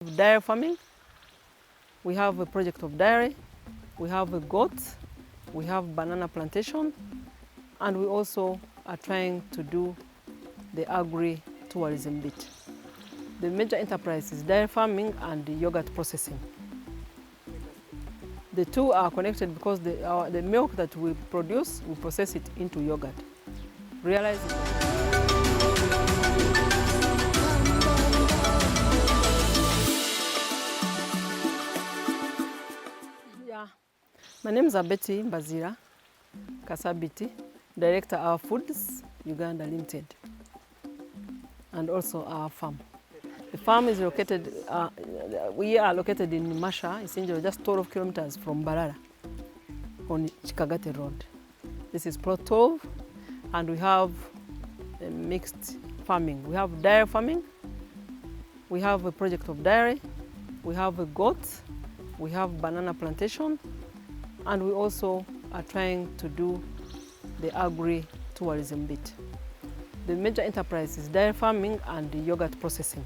Dairy farming, we have a project of dairy, we have a goat, we have banana plantation, and we also are trying to do the agri-tourism bit. The major enterprise is dairy farming and the yogurt processing. The two are connected because the milk that we produce, we process it into yogurt. Realizing my name is Betty Mbazira Kasabiti, Director of Foods, Uganda Limited, and also our farm. The farm is located, we are located in Masha, essentially just 12 kilometers from Barara on Chikagate Road. This is plot 12, and we have a mixed farming. We have dairy farming, we have a project of dairy, we have a goat, we have banana plantation, and we also are trying to do the agri-tourism bit. The major enterprise is dairy farming and the yogurt processing.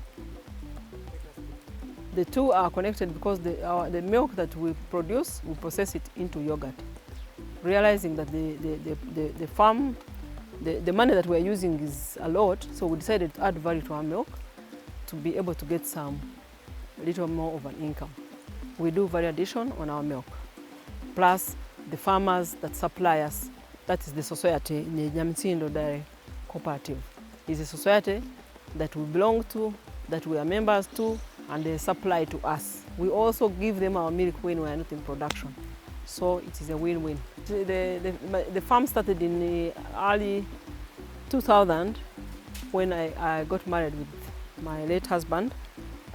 The two are connected because the milk that we produce, we process it into yogurt. Realizing that the farm, the money that we're using is a lot, so we decided to add value to our milk to be able to get a little more of an income. We do value addition on our milk. Plus the farmers that supply us, that is the society, the Nyamtsindo Dairy Cooperative. It's a society that we belong to, that we are members to, and they supply to us. We also give them our milk when we are not in production. So it is a win-win. The farm started in the early 2000 when I got married with my late husband,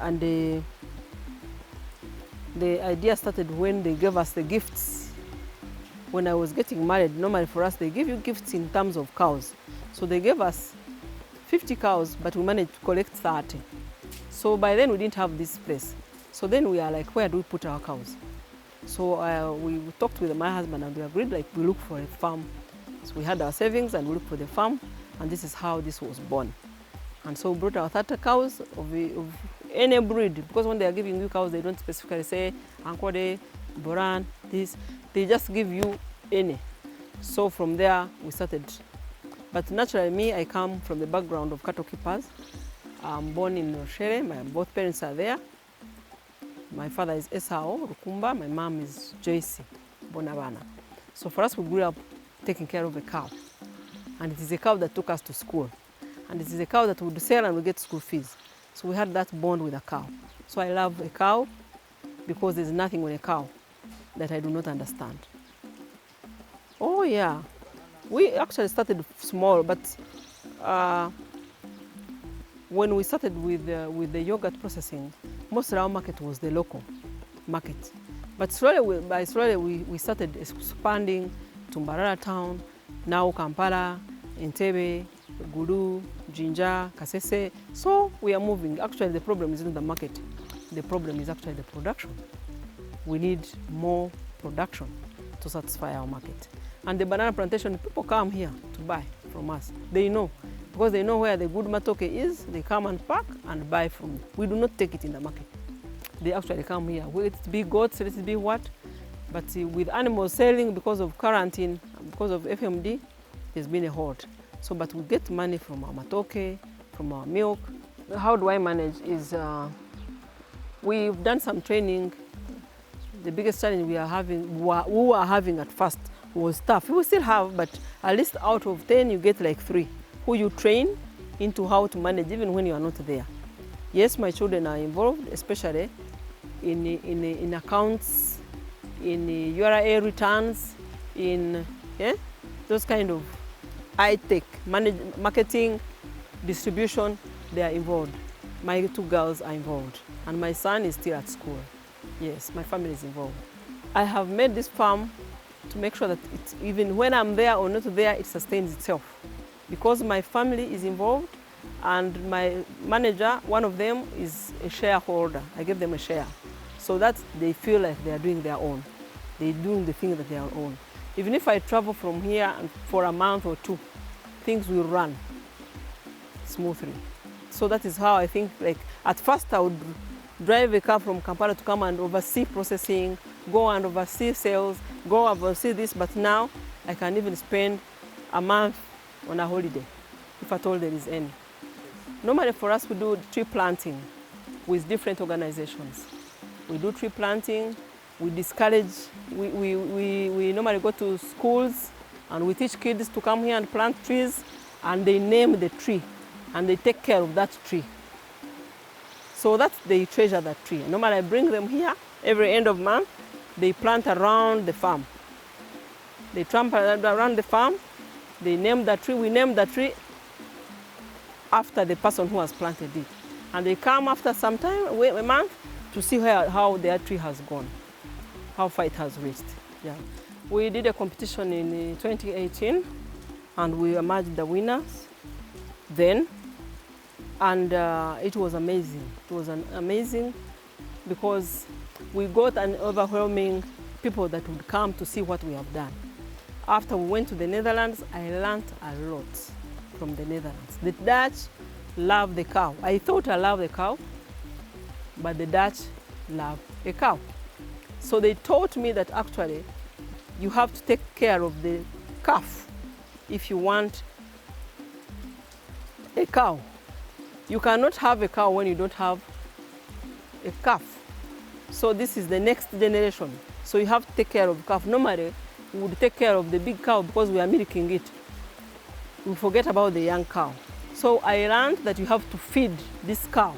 and the idea started when they gave us the gifts. When I was getting married, normally for us, they give you gifts in terms of cows. So they gave us 50 cows, but we managed to collect 30. So by then we didn't have this place. So then we are like, where do we put our cows? So we talked with my husband and we agreed like we look for a farm. So we had our savings and we looked for the farm, and this is how this was born. And so we brought our 30 cows of any breed, because when they are giving you cows, they don't specifically say Ankode, Boran, this. They just give you any. So from there we started. But naturally me, I come from the background of cattle keepers. I'm born in Roshere, both parents are there. My father is Esao Rukumba, my mom is Joyce Bonavana. So for us, we grew up taking care of a cow. And it is a cow that took us to school. And it is a cow that we would sell and we get school fees. So we had that bond with a cow. So I love a cow because there's nothing with a cow that I do not understand. Oh yeah, we actually started small, but when we started with the yogurt processing, most of our market was the local market. But slowly we started expanding to Mbarara town, now Kampala, Entebbe, Gulu, Jinja, Kasese. So we are moving. Actually, the problem isn't the market. The problem is actually the production. We need more production to satisfy our market. And the banana plantation, people come here to buy from us. They know, because they know where the good matoke is, they come and pack and buy from it. We do not take it in the market. They actually come here. Let it be goats, let it be what. But with animals selling, because of quarantine, because of FMD, there's been a halt. So, but we get money from our matoke, from our milk. How do I manage is, we've done some training. The biggest challenge we were having at first was staff. We still have, but at least out of 10, you get like 3 who you train into how to manage even when you are not there. Yes, my children are involved, especially in accounts, in URA returns, in those kind of high-tech, marketing, distribution, they are involved. My 2 girls are involved, and my son is still at school. Yes, my family is involved. I have made this farm to make sure that even when I'm there or not there, it sustains itself. Because my family is involved, and my manager, one of them is a shareholder. I give them a share. So that they feel like they are doing their own. They're doing the thing that they are own. Even if I travel from here for a month or 2, things will run smoothly. So that is how I think, like, at first I would drive a car from Kampala to come and oversee processing, go and oversee sales, go and oversee this, but now I can even spend a month on a holiday, if at all there is any. Normally for us, we do tree planting with different organizations. We do tree planting, we discourage, we normally go to schools and we teach kids to come here and plant trees, and they name the tree and they take care of that tree. So that they treasure that tree. Normally I bring them here every end of month, they plant around the farm. They plant around the farm, they name the tree, we name the tree after the person who has planted it. And they come after some time, a month, to see how their tree has gone, how far it has reached. Yeah. We did a competition in 2018 and we emerged the winners then. And it was amazing. It was amazing because we got an overwhelming people that would come to see what we have done. After we went to the Netherlands, I learned a lot from the Netherlands. The Dutch love the cow. I thought I loved the cow, but the Dutch love a cow. So they taught me that actually you have to take care of the calf if you want a cow. You cannot have a cow when you don't have a calf. So this is the next generation. So you have to take care of the calf. Normally, we would take care of the big cow because we are milking it. We forget about the young cow. So I learned that you have to feed this cow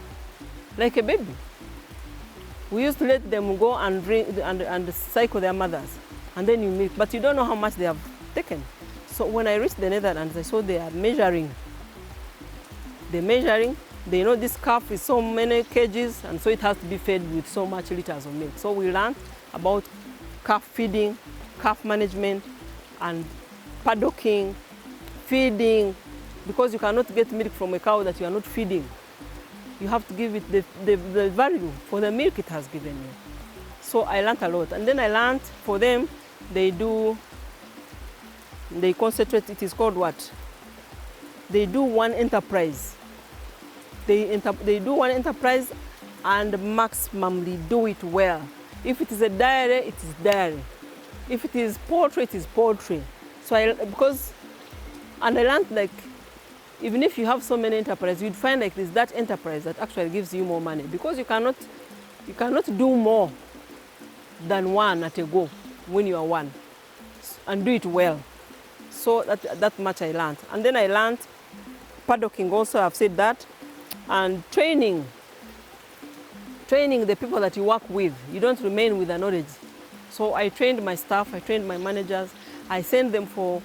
like a baby. We used to let them go and drink and cycle their mothers, and then you milk, but you don't know how much they have taken. So when I reached the Netherlands, I saw they are measuring. They're measuring, they know this calf is so many kgs, and so it has to be fed with so much liters of milk. So we learned about calf feeding, calf management, and paddocking, feeding, because you cannot get milk from a cow that you are not feeding. You have to give it the value for the milk it has given you. So I learned a lot. And then I learned for them, they concentrate, it is called what? They do one enterprise. They do one enterprise and maximally do it well. If it is a dairy, it is dairy. If it is poultry, it is poultry. So I learned like, even if you have so many enterprises, you'd find like there's that enterprise that actually gives you more money, because you cannot do more than one at a go when you are one, and do it well. So that much I learned. And then I learned paddocking also, I've said that, and training the people that you work with. You don't remain with the knowledge. So I trained my staff, I trained my managers, I sent them for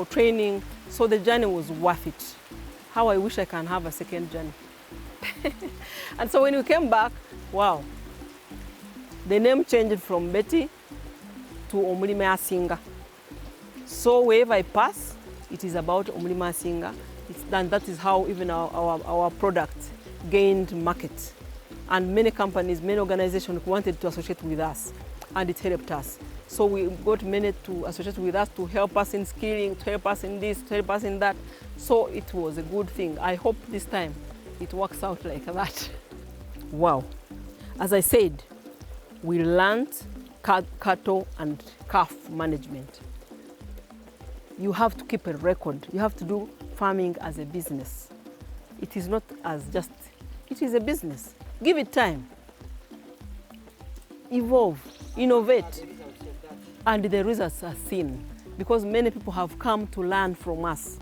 training, so the journey was worth it. How I wish I can have a second journey. And so when we came back, wow, the name changed from Betty to Omulima Asinga. So wherever I pass, it is about Omulima Asinga. And that is how even our product gained market. And many companies, many organizations wanted to associate with us, and it helped us. So we got many to associate with us to help us in skilling, to help us in this, to help us in that. So it was a good thing. I hope this time it works out like that. Wow. As I said, we learned cattle and calf management. You have to keep a record. You have to do farming as a business. It is not as just, it is a business. Give it time. Evolve, innovate. And the results are seen because many people have come to learn from us.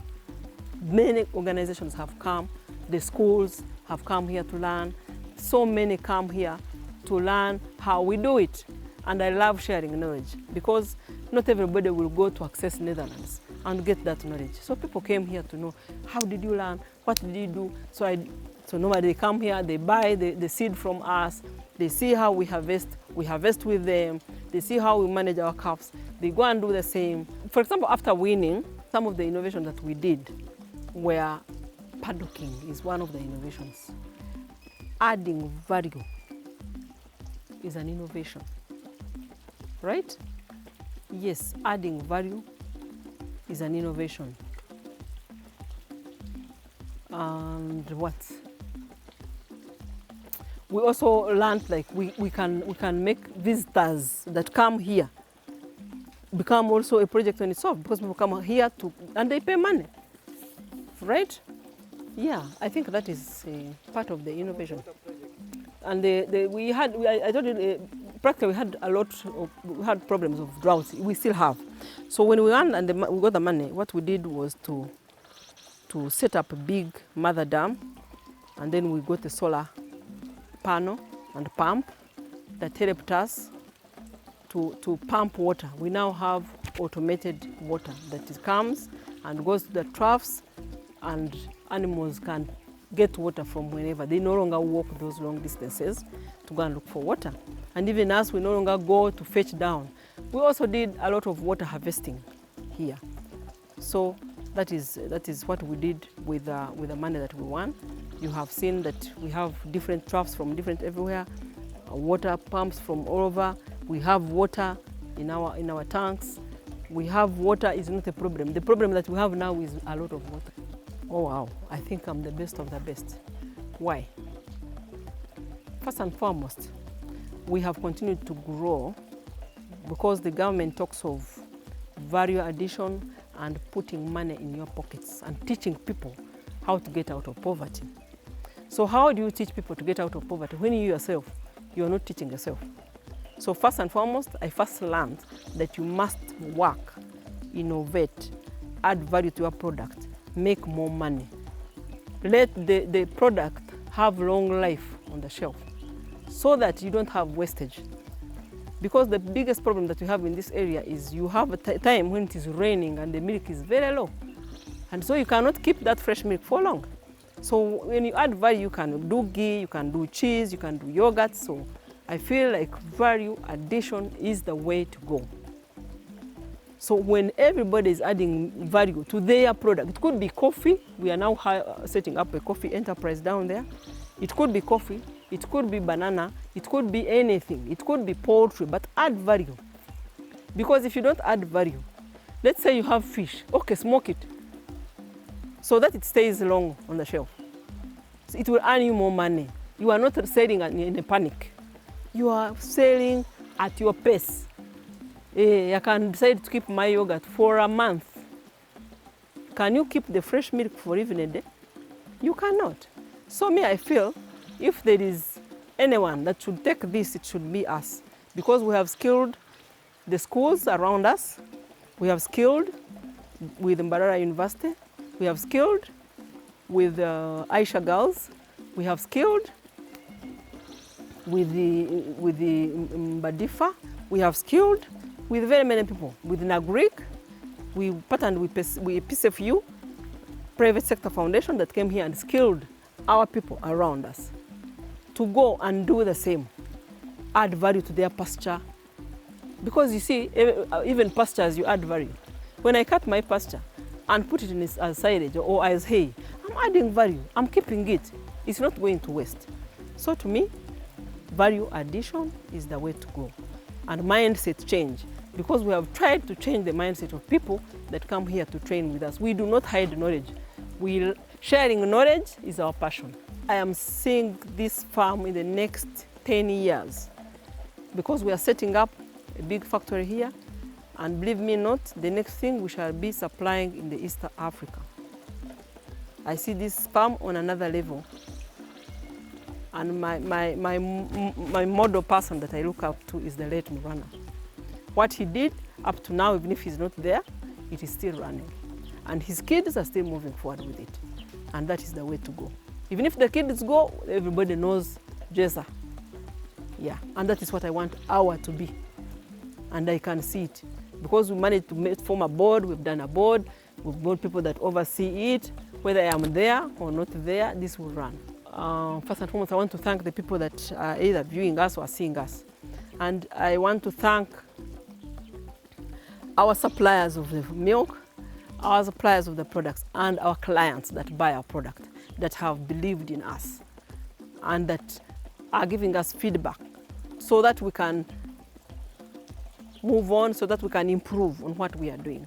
Many organizations have come, the schools have come here to learn. So many come here to learn how we do it. And I love sharing knowledge because not everybody will go to access Netherlands and get that knowledge. So people came here to know, how did you learn? What did you do? So normally they come here, they buy the seed from us, they see how we harvest with them, they see how we manage our calves, they go and do the same. For example, after winning, some of the innovations that we did were paddocking is one of the innovations. Adding value is an innovation, right? Yes, adding value is an innovation. And what? We also learned like we can make visitors that come here become also a project on itself, because people come here and they pay money, right? Yeah, I think that is part of the innovation. And I told you, practically we had problems of drought. We still have. So when we won and we got the money, what we did was to set up a big mother dam, and then we got a solar panel and pump that helped us to pump water. We now have automated water that comes and goes to the troughs, and animals can get water from whenever. They no longer walk those long distances to go and look for water. And even us, we no longer go to fetch down. We also did a lot of water harvesting here. So that is what we did with the money that we won. You have seen that we have different troughs from different everywhere, water pumps from all over. We have water in our tanks. We have water is not a problem. The problem that we have now is a lot of water. Oh wow, I think I'm the best of the best. Why? First and foremost, we have continued to grow because the government talks of value addition and putting money in your pockets and teaching people how to get out of poverty. So how do you teach people to get out of poverty when you yourself, you are not teaching yourself? So first and foremost, I first learned that you must work, innovate, add value to your product, make more money. Let the product have long life on the shelf so that you don't have wastage. Because the biggest problem that we have in this area is you have a time when it is raining and the milk is very low. And so you cannot keep that fresh milk for long. So when you add value, you can do ghee, you can do cheese, you can do yogurt. So I feel like value addition is the way to go. So when everybody is adding value to their product, it could be coffee. We are now setting up a coffee enterprise down there. It could be coffee, it could be banana, it could be anything. It could be poultry, but add value. Because if you don't add value, let's say you have fish, okay, smoke it so that it stays long on the shelf. So it will earn you more money. You are not selling in a panic. You are selling at your pace. I can decide to keep my yogurt for a month. Can you keep the fresh milk for even a day? You cannot. So me, I feel if there is anyone that should take this, it should be us. Because we have skilled the schools around us. We have skilled with Mbarara University. We have skilled with Aisha Girls. We have skilled with the Mbadifa. We have skilled with very many people. With Nagrik, we partnered with PCFU, private sector foundation that came here and skilled our people around us to go and do the same, add value to their pasture. Because you see, even pastures, you add value. When I cut my pasture and put it in as silage or as hay, I'm adding value, I'm keeping it. It's not going to waste. So to me, value addition is the way to go. And mindset change, because we have tried to change the mindset of people that come here to train with us. We do not hide knowledge. Sharing knowledge is our passion. I am seeing this farm in the next 10 years because we are setting up a big factory here, and believe me not, the next thing we shall be supplying in the East Africa. I see this farm on another level, and my model person that I look up to is the late Murana. What he did up to now, even if he's not there, it is still running. And his kids are still moving forward with it. And that is the way to go. Even if the kids go, everybody knows Jessa. Yeah, and that is what I want our to be. And I can see it. Because we managed to form a board, we've done a board, we've got people that oversee it. Whether I am there or not there, this will run. First and foremost, I want to thank the people that are either viewing us or seeing us. And I want to thank our suppliers of the milk, our suppliers of the products, and our clients that buy our product, that have believed in us and that are giving us feedback so that we can move on, so that we can improve on what we are doing.